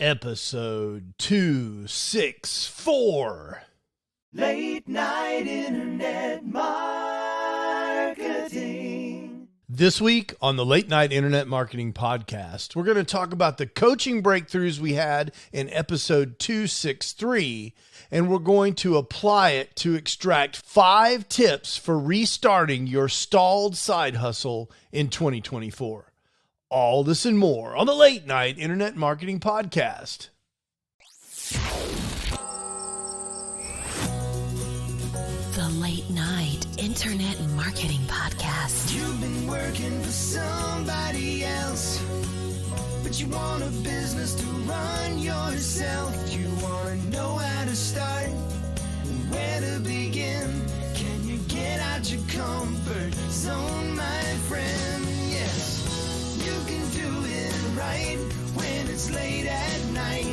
Episode 264. Late Night Internet Marketing. This week on the Late Night Internet Marketing Podcast, we're going to talk about the coaching breakthroughs we had in episode 263, and we're going to apply it to extract 5 tips for restarting your stalled side hustle in 2024. All this and more on the Late Night Internet Marketing Podcast. The Late Night Internet Marketing Podcast. You've been working for somebody else, but you want a business to run yourself. You want to know how to start, where to begin. Can you get out your comfort zone, my friend? Yes. You can do it right when it's late at night.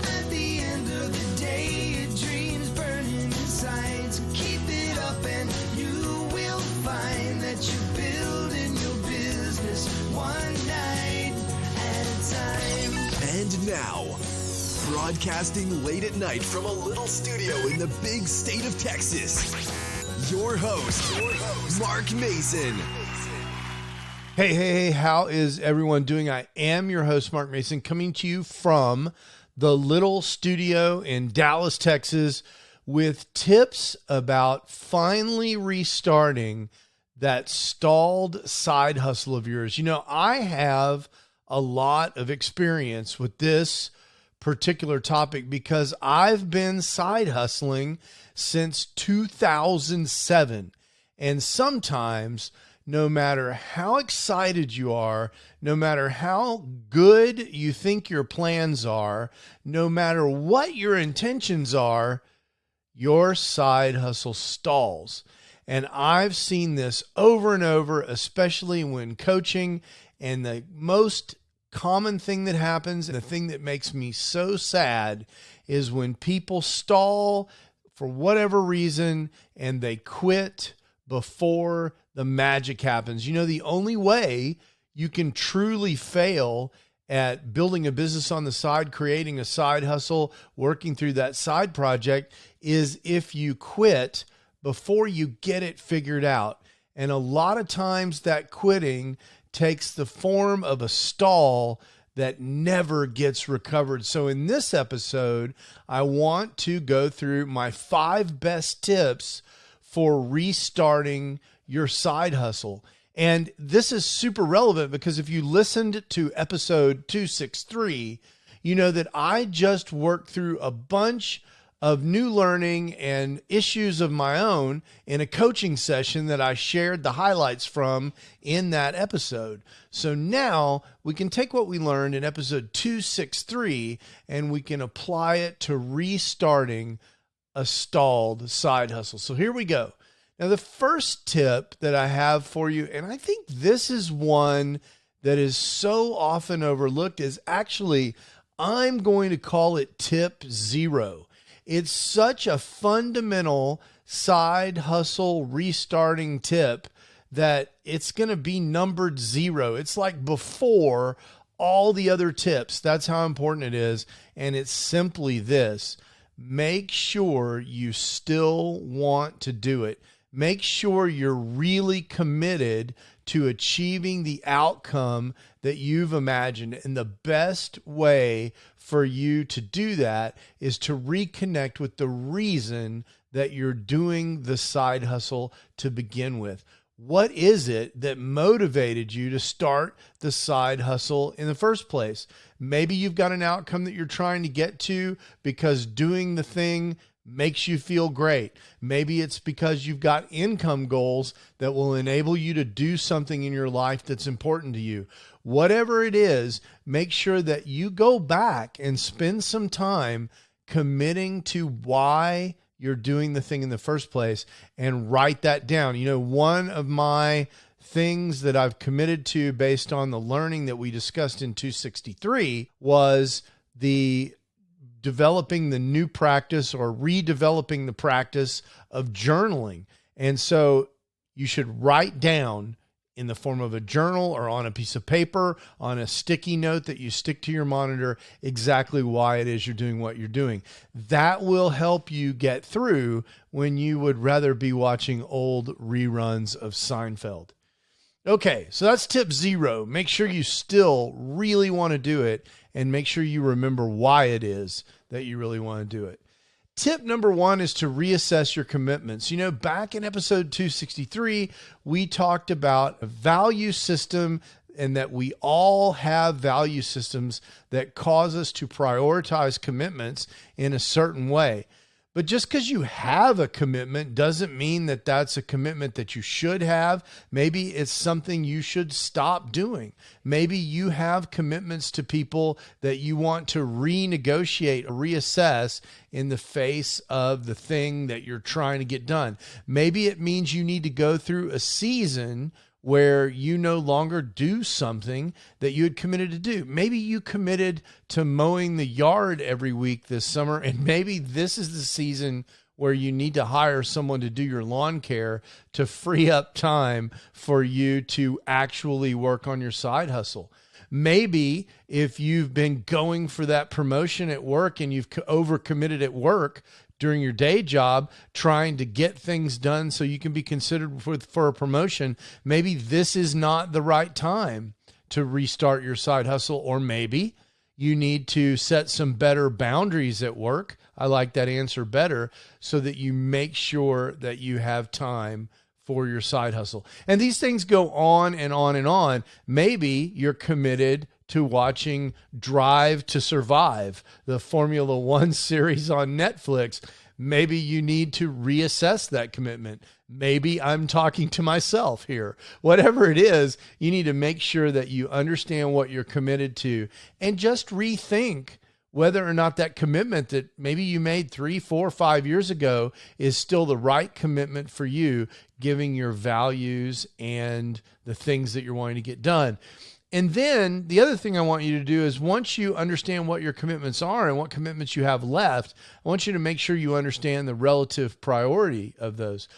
At the end of the day, your dreams burning inside. So keep it up and you will find that you're building your business one night at a time. And now, broadcasting late at night from a little studio in the big state of Texas, your host, Mark Mason. Hey, how is everyone doing? I am your host, Mark Mason, coming to you from the little studio in Dallas, Texas, with tips about finally restarting that stalled side hustle of yours. You know, I have a lot of experience with this particular topic because I've been side hustling since 2007. And sometimes, no matter how excited you are, no matter how good you think your plans are, no matter what your intentions are, your side hustle stalls. And I've seen this over and over, especially when coaching. And the most common thing that happens, and the thing that makes me so sad, is when people stall for whatever reason and they quit before the magic happens. You know, the only way you can truly fail at building a business on the side, creating a side hustle, working through that side project is if you quit before you get it figured out. And a lot of times that quitting takes the form of a stall that never gets recovered. So in this episode, I want to go through my 5 best tips for restarting your side hustle. And this is super relevant because if you listened to episode 263, you know that I just worked through a bunch of new learning and issues of my own in a coaching session that I shared the highlights from in that episode. So now we can take what we learned in episode 263 and we can apply it to restarting a stalled side hustle. So here we go. Now, the first tip that I have for you, and I think this is one that is so often overlooked, is actually, I'm going to call it tip 0. It's such a fundamental side hustle restarting tip that it's going to be numbered 0. It's like before all the other tips. That's how important it is. And it's simply this: make sure you still want to do it. Make sure you're really committed to achieving the outcome that you've imagined. And the best way for you to do that is to reconnect with the reason that you're doing the side hustle to begin with. What is it that motivated you to start the side hustle in the first place? Maybe you've got an outcome that you're trying to get to because doing the thing makes you feel great. Maybe it's because you've got income goals that will enable you to do something in your life that's important to you. Whatever it is, make sure that you go back and spend some time committing to why you're doing the thing in the first place and write that down. You know, one of my things that I've committed to based on the learning that we discussed in 263 was the developing the new practice or redeveloping the practice of journaling. And so you should write down in the form of a journal or on a piece of paper, on a sticky note that you stick to your monitor, exactly why it is you're doing what you're doing. That will help you get through when you would rather be watching old reruns of Seinfeld. Okay, so that's tip 0. Make sure you still really want to do it, and make sure you remember why it is that you really want to do it. Tip number 1 is to reassess your commitments. You know, back in episode 263, we talked about a value system and that we all have value systems that cause us to prioritize commitments in a certain way. But just because you have a commitment doesn't mean that that's a commitment that you should have. Maybe it's something you should stop doing. Maybe you have commitments to people that you want to renegotiate or reassess in the face of the thing that you're trying to get done. Maybe it means you need to go through a season where you no longer do something that you had committed to do. Maybe you committed to mowing the yard every week this summer, and maybe this is the season where you need to hire someone to do your lawn care to free up time for you to actually work on your side hustle. Maybe if you've been going for that promotion at work and you've overcommitted at work during your day job, trying to get things done so you can be considered for a promotion, maybe this is not the right time to restart your side hustle. Or maybe you need to set some better boundaries at work. I like that answer better, so that you make sure that you have time for your side hustle. And these things go on and on and on. Maybe you're committed to watching Drive to Survive, the Formula One series on Netflix. Maybe you need to reassess that commitment. Maybe I'm talking to myself here. Whatever it is, you need to make sure that you understand what you're committed to and just rethink whether or not that commitment that maybe you made 3, 4, 5 years ago is still the right commitment for you, giving your values and the things that you're wanting to get done. And then the other thing I want you to do is, once you understand what your commitments are and what commitments you have left, I want you to make sure you understand the relative priority of those.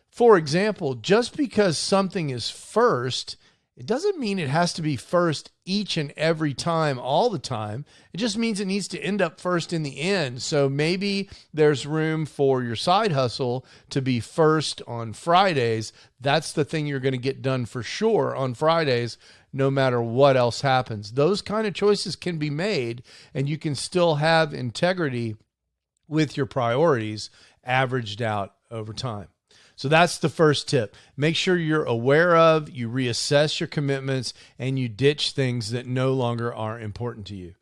For example, just because something is first, it doesn't mean it has to be first each and every time, all the time. It just means it needs to end up first in the end. So maybe there's room for your side hustle to be first on Fridays. That's the thing you're going to get done for sure on Fridays, no matter what else happens. Those kind of choices can be made, and you can still have integrity with your priorities averaged out over time. So that's the first tip. Make sure you're aware of, you reassess your commitments, and you ditch things that no longer are important to you.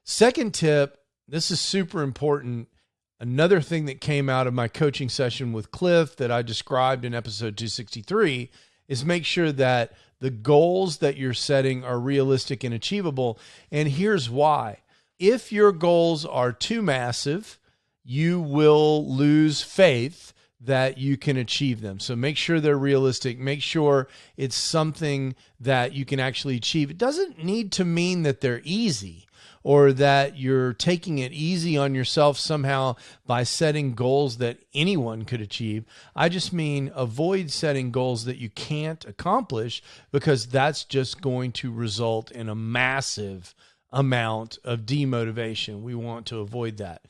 Second tip, this is super important. Another thing that came out of my coaching session with Cliff that I described in episode 263 is make sure that the goals that you're setting are realistic and achievable. And here's why. If your goals are too massive, you will lose faith that you can achieve them. So make sure they're realistic. Make sure it's something that you can actually achieve. It doesn't need to mean that they're easy or that you're taking it easy on yourself somehow by setting goals that anyone could achieve. I just mean avoid setting goals that you can't accomplish, because that's just going to result in a massive amount of demotivation. We want to avoid that.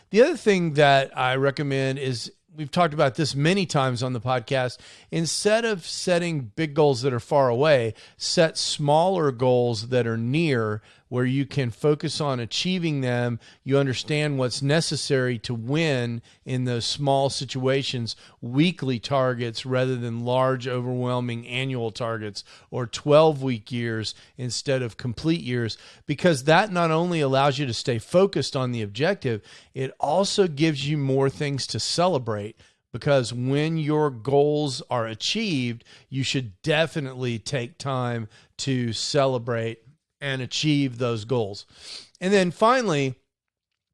The other thing that I recommend is, we've talked about this many times on the podcast, instead of setting big goals that are far away, set smaller goals that are near, where you can focus on achieving them. You understand what's necessary to win in those small situations, weekly targets rather than large, overwhelming annual targets, or 12-week years instead of complete years, because that not only allows you to stay focused on the objective, it also gives you more things to celebrate. Because when your goals are achieved, you should definitely take time to celebrate and achieve those goals. And then finally,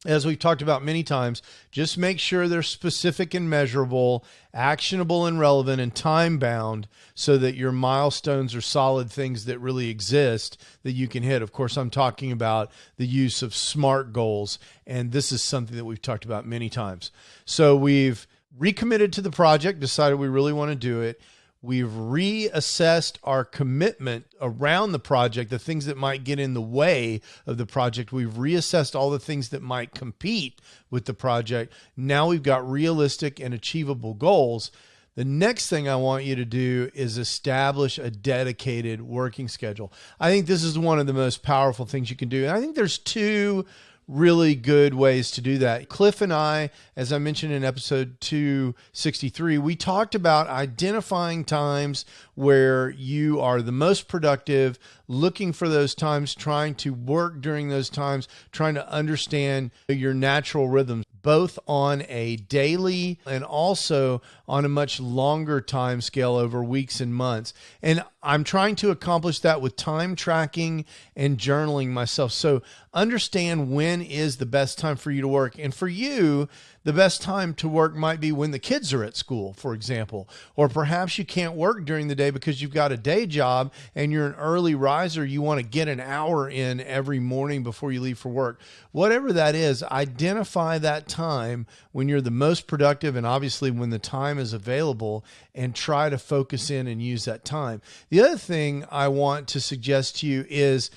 as we've talked about many times, just make sure they're specific and measurable, actionable and relevant, and time-bound, so that your milestones are solid things that really exist that you can hit. Of course, I'm talking about the use of SMART goals, and this is something that we've talked about many times. So we've recommitted to the project, decided we really want to do it. We've reassessed our commitment around the project, the things that might get in the way of the project. We've reassessed all the things that might compete with the project. Now we've got realistic and achievable goals. The next thing I want you to do is establish a dedicated working schedule. I think this is one of the most powerful things you can do. And I think there's two really good ways to do that. Cliff and I, as I mentioned in episode 263, we talked about identifying times where you are the most productive, looking for those times, trying to work during those times, trying to understand your natural rhythms, both on a daily and also on a much longer time scale over weeks and months. And I'm trying to accomplish that with time tracking and journaling myself. So understand when is the best time for you to work. And for you, the best time to work might be when the kids are at school, for example, or perhaps you can't work during the day because you've got a day job and you're an early riser. You want to get an hour in every morning before you leave for work. Whatever that is, identify that time when you're the most productive and obviously when the time is available, and try to focus in and use that time. The other thing I want to suggest to you is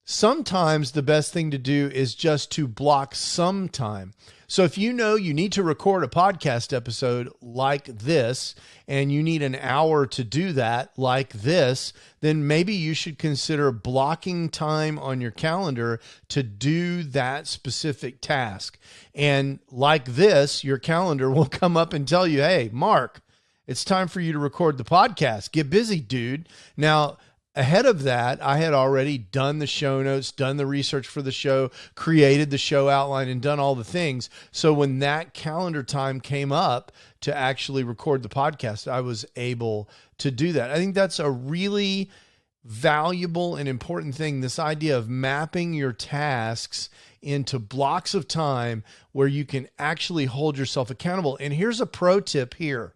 sometimes the best thing to do is just to block some time. So if you know you need to record a podcast episode like this, and you need an hour to do that like this, then maybe you should consider blocking time on your calendar to do that specific task. And like this, your calendar will come up and tell you, hey, Mark, it's time for you to record the podcast. Get busy, dude. Now, ahead of that, I had already done the show notes, done the research for the show, created the show outline, and done all the things. So when that calendar time came up to actually record the podcast, I was able to do that. I think that's a really valuable and important thing, this idea of mapping your tasks into blocks of time where you can actually hold yourself accountable. And here's a pro tip here.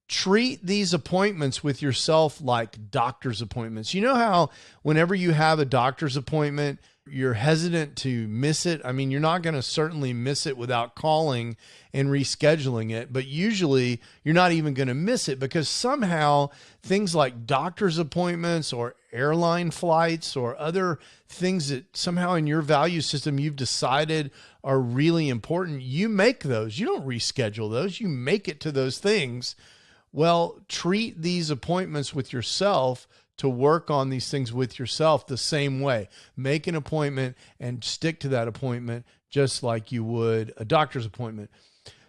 Treat these appointments with yourself like doctor's appointments. You know how whenever you have a doctor's appointment, you're hesitant to miss it? I mean, you're not going to certainly miss it without calling and rescheduling it, but usually you're not even going to miss it because somehow things like doctor's appointments or airline flights or other things that somehow in your value system you've decided are really important, you make those. You don't reschedule those. You make it to those things. Well, treat these appointments with yourself to work on these things with yourself the same way. Make an appointment and stick to that appointment just like you would a doctor's appointment.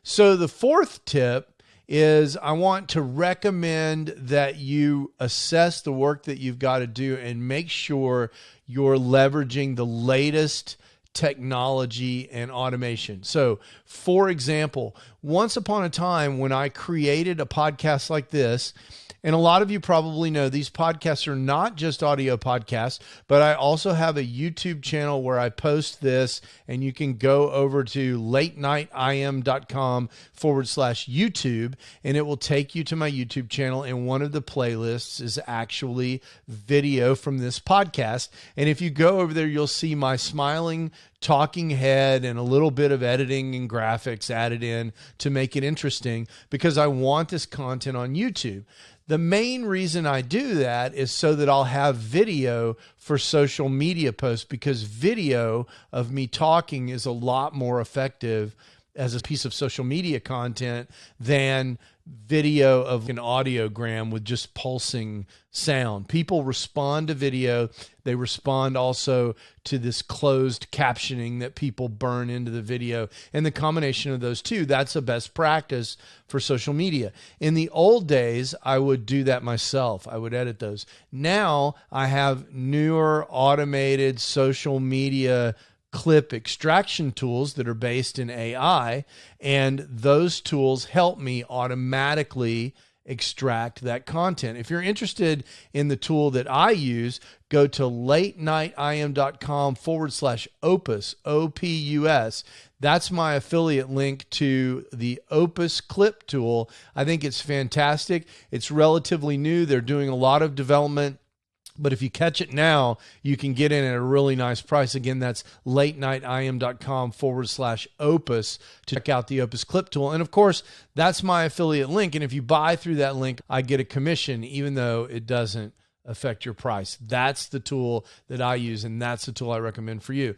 So the fourth tip is I want to recommend that you assess the work that you've got to do and make sure you're leveraging the latest technology and automation. So, for example, once upon a time when I created a podcast like this, and a lot of you probably know these podcasts are not just audio podcasts, but I also have a YouTube channel where I post this, and you can go over to latenightim.com/YouTube, and it will take you to my YouTube channel. And one of the playlists is actually video from this podcast. And if you go over there, you'll see my smiling talking head and a little bit of editing and graphics added in to make it interesting because I want this content on YouTube. The main reason I do that is so that I'll have video for social media posts because video of me talking is a lot more effective as a piece of social media content than video of an audiogram with just pulsing sound. People respond to video. They respond also to this closed captioning that people burn into the video. And the combination of those two, that's a best practice for social media. In the old days, I would do that myself. I would edit those. Now I have newer automated social media clip extraction tools that are based in AI, and those tools help me automatically extract that content. If you're interested in the tool that I use, go to latenightim.com/opus, OPUS. That's my affiliate link to the Opus Clip tool. I think it's fantastic. It's relatively new. They're doing a lot of development But if you catch it now, you can get in at a really nice price. Again, that's latenightim.com/opus to check out the Opus Clip Tool. And of course, that's my affiliate link. And if you buy through that link, I get a commission, even though it doesn't affect your price. That's the tool that I use, and that's the tool I recommend for you.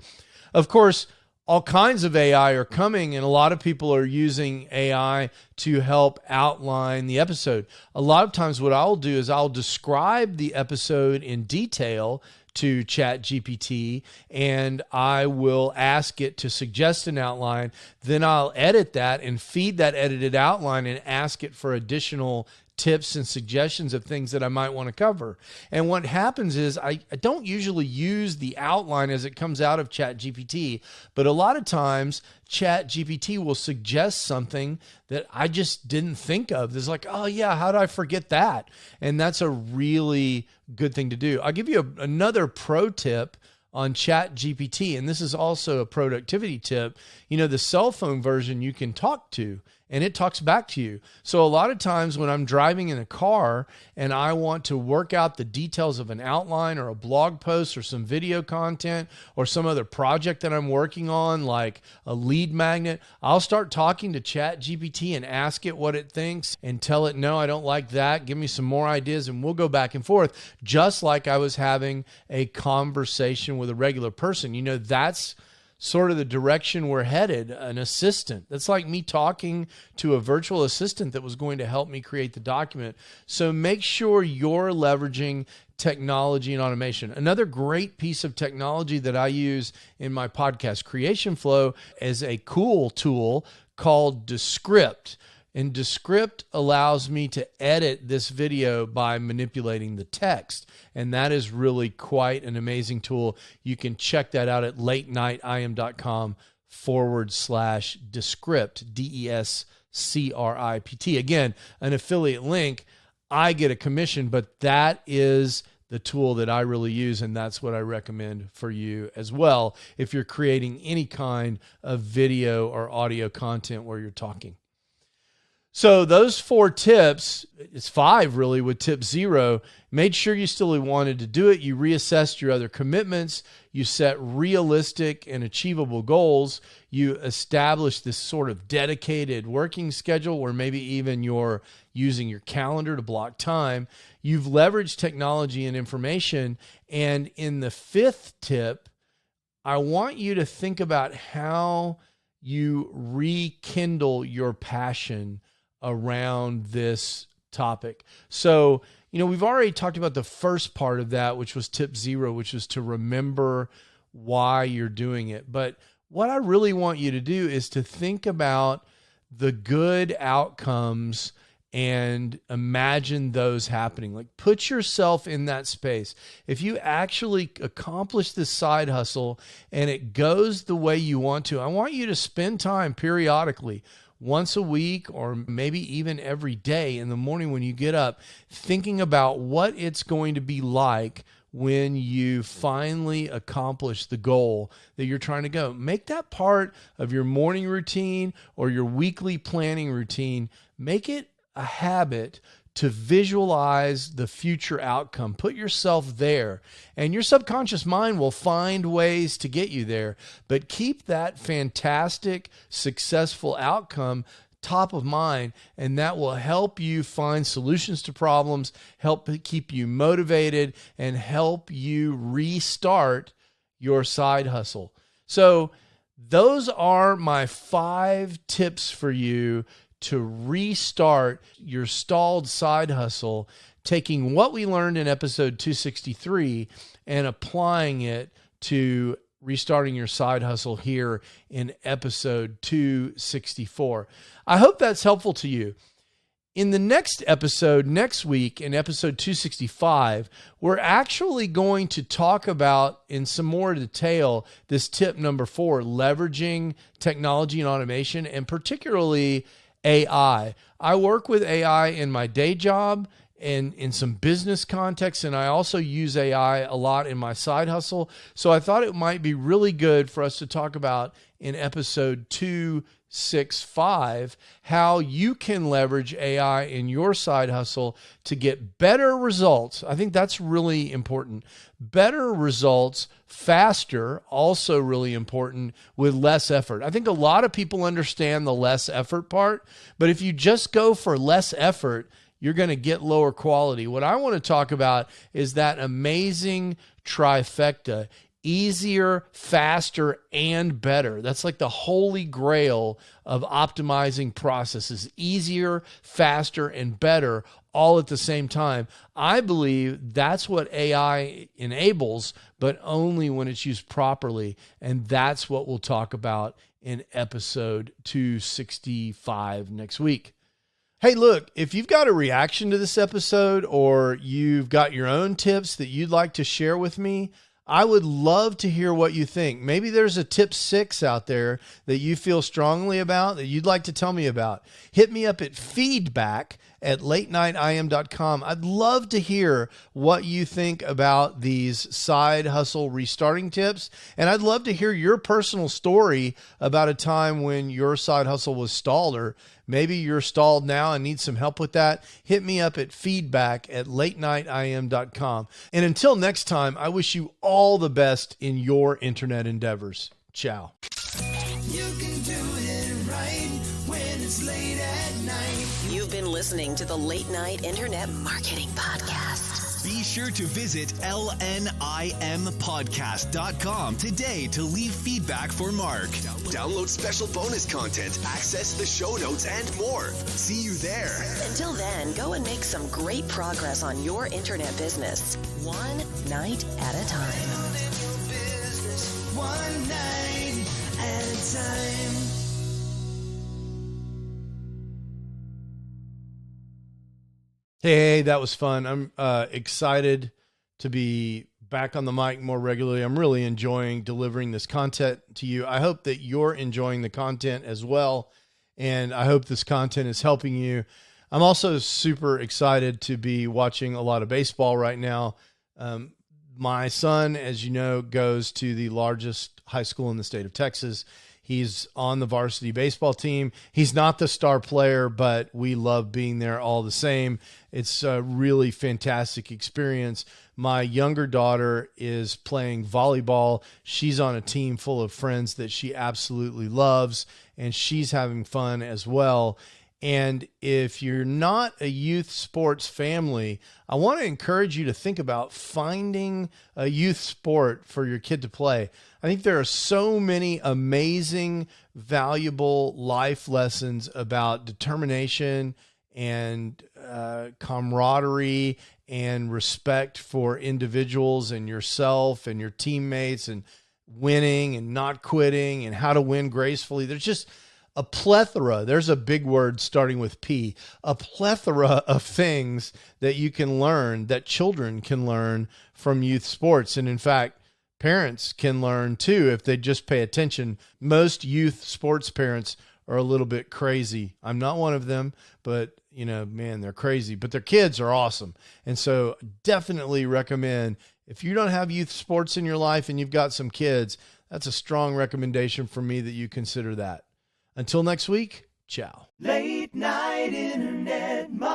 Of course, all kinds of AI are coming, and a lot of people are using AI to help outline the episode. A lot of times what I'll do is I'll describe the episode in detail to ChatGPT, and I will ask it to suggest an outline. Then I'll edit that and feed that edited outline and ask it for additional tips and suggestions of things that I might want to cover. And what happens is I don't usually use the outline as it comes out of ChatGPT, but a lot of times ChatGPT will suggest something that I just didn't think of. It's like, oh yeah, how did I forget that? And that's a really good thing to do. I'll give you another pro tip on ChatGPT, and this is also a productivity tip. You know, the cell phone version you can talk to, and it talks back to you. So a lot of times when I'm driving in a car and I want to work out the details of an outline or a blog post or some video content or some other project that I'm working on, like a lead magnet, I'll start talking to ChatGPT and ask it what it thinks and tell it, no, I don't like that. Give me some more ideas, and we'll go back and forth, just like I was having a conversation with a regular person. You know, that's sort of the direction we're headed, an assistant. That's like me talking to a virtual assistant that was going to help me create the document. So make sure you're leveraging technology and automation. Another great piece of technology that I use in my podcast creation flow is a cool tool called Descript. And Descript allows me to edit this video by manipulating the text. And that is really quite an amazing tool. You can check that out at latenightim.com/Descript, DESCRIPT. Again, an affiliate link. I get a commission, but that is the tool that I really use, and that's what I recommend for you as well if you're creating any kind of video or audio content where you're talking. So those 4 tips, it's 5 really with tip 0, made sure you still wanted to do it. You reassessed your other commitments. You set realistic and achievable goals. You established this sort of dedicated working schedule where maybe even you're using your calendar to block time. You've leveraged technology and information. And in the 5th tip, I want you to think about how you rekindle your passion around this topic. So, you know, we've already talked about the first part of that, which was tip 0, which is to remember why you're doing it. But what I really want you to do is to think about the good outcomes and imagine those happening. Like, put yourself in that space. If you actually accomplish this side hustle and it goes the way you want to, I want you to spend time periodically, once a week or maybe even every day in the morning when you get up, thinking about what it's going to be like when you finally accomplish the goal that you're trying to go. Make that part of your morning routine or your weekly planning routine. Make it a habit to visualize the future outcome. Put yourself there, and your subconscious mind will find ways to get you there. But keep that fantastic, successful outcome top of mind, and that will help you find solutions to problems, help keep you motivated, and help you restart your side hustle. So those are my 5 tips for you to restart your stalled side hustle, taking what we learned in episode 263 and applying it to restarting your side hustle here in episode 264. I hope that's helpful to you. In the next episode, next week, in episode 265, we're actually going to talk about in some more detail this tip number 4, leveraging technology and automation, and particularly AI. I work with AI in my day job and in some business contexts, and I also use AI a lot in my side hustle. So I thought it might be really good for us to talk about in episode 265 how you can leverage AI in your side hustle to get better results. I think that's really important. Better results faster, also really important, with less effort. I think a lot of people understand the less effort part, but if you just go for less effort, you're going to get lower quality. What I want to talk about is that amazing trifecta: easier, faster, and better. That's like the holy grail of optimizing processes. Easier, faster, and better all at the same time. I believe that's what AI enables, but only when it's used properly. And that's what we'll talk about in episode 265 next week. Hey, look, if you've got a reaction to this episode or you've got your own tips that you'd like to share with me, I would love to hear what you think. Maybe there's a tip 6 out there that you feel strongly about that you'd like to tell me about. Hit me up at feedback@latenightim.com. I'd love to hear what you think about these side hustle restarting tips. And I'd love to hear your personal story about a time when your side hustle was stalled, or maybe you're stalled now and need some help with that. Hit me up at feedback@latenightim.com. And until next time, I wish you all the best in your internet endeavors. Ciao. You can do it right when it's late at night. You've been listening to the Late Night Internet Marketing Podcast. Be sure to visit LNIMpodcast.com today to leave feedback for Mark. Download special bonus content, access the show notes, and more. See you there. Until then, go and make some great progress on your internet business, one night at a time. Business one night at a time. Hey, that was fun. I'm excited to be back on the mic more regularly. I'm really enjoying delivering this content to you. I hope that you're enjoying the content as well, and I hope this content is helping you. I'm also super excited to be watching a lot of baseball right now. My son, as you know, goes to the largest high school in the state of Texas. He's on the varsity baseball team. He's not the star player, but we love being there all the same. It's a really fantastic experience. My younger daughter is playing volleyball. She's on a team full of friends that she absolutely loves, and she's having fun as well. And if you're not a youth sports family, I want to encourage you to think about finding a youth sport for your kid to play. I think there are so many amazing, valuable life lessons about determination and camaraderie and respect for individuals and yourself and your teammates, and winning and not quitting and how to win gracefully. There's just a plethora. There's a big word starting with P, a plethora of things that you can learn, that children can learn from youth sports. And in fact, parents can learn too if they just pay attention. Most youth sports parents are a little bit crazy. I'm not one of them, but man, they're crazy, but their kids are awesome. And so definitely recommend, if you don't have youth sports in your life and you've got some kids, that's a strong recommendation for me that you consider that. Until next week, ciao. Late night internet marketing.